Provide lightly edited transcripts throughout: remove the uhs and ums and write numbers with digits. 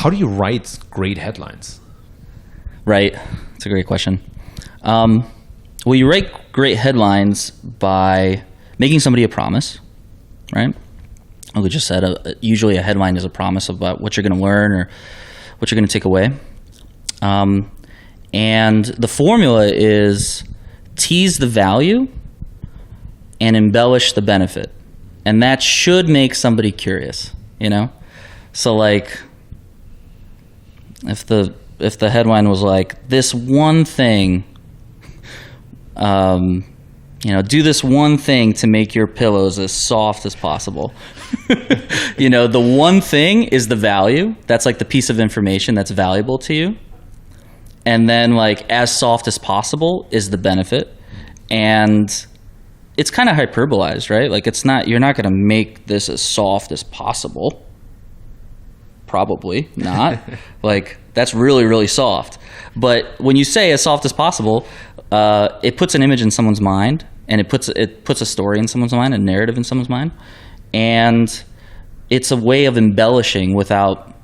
how do you write great headlines? Right. That's a great question. Well, you write great headlines by making somebody a promise, right? Like we just said, usually a headline is a promise about what you're going to learn or what you're going to take away. And the formula is tease the value and embellish the benefit. And that should make somebody curious, So like if the headline was like, this one thing, do this one thing to make your pillows as soft as possible. The one thing is the value. That's like the piece of information that's valuable to you. And then like as soft as possible is the benefit. And it's kind of hyperbolized, right? Like you're not going to make this as soft as possible. Probably not. Like that's really, really soft. But when you say as soft as possible, it puts an image in someone's mind, and it puts a story in someone's mind, a narrative in someone's mind, and it's a way of embellishing without,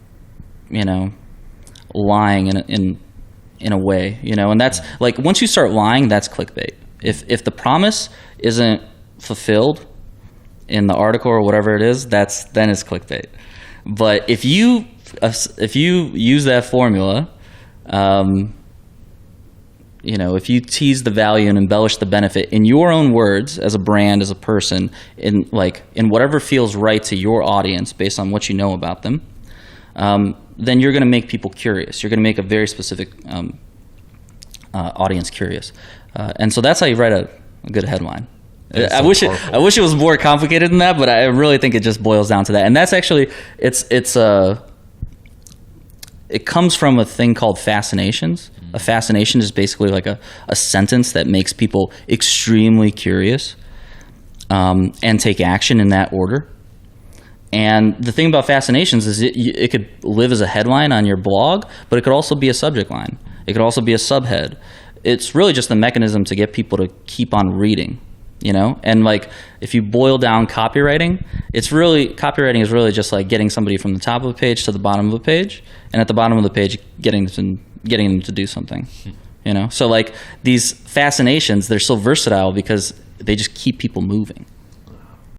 lying in a way, and that's like once you start lying, that's clickbait. If the promise isn't fulfilled in the article or whatever it is, then it's clickbait. But if you use that formula, if you tease the value and embellish the benefit in your own words as a brand, as a person, in whatever feels right to your audience based on what you know about them, then you're going to make people curious. You're going to make a very specific audience curious. And so that's how you write a good headline. I wish it was more complicated than that, but I really think it just boils down to that. And that's actually it comes from a thing called fascinations. A fascination is basically like a sentence that makes people extremely curious and take action in that order. And the thing about fascinations is it could live as a headline on your blog, but it could also be a subject line. It could also be a subhead. It's really just a mechanism to get people to keep on reading. And like if you boil down copywriting, copywriting is really just like getting somebody from the top of a page to the bottom of a page, and at the bottom of the page getting them to do something. So like these fascinations, they're so versatile because they just keep people moving.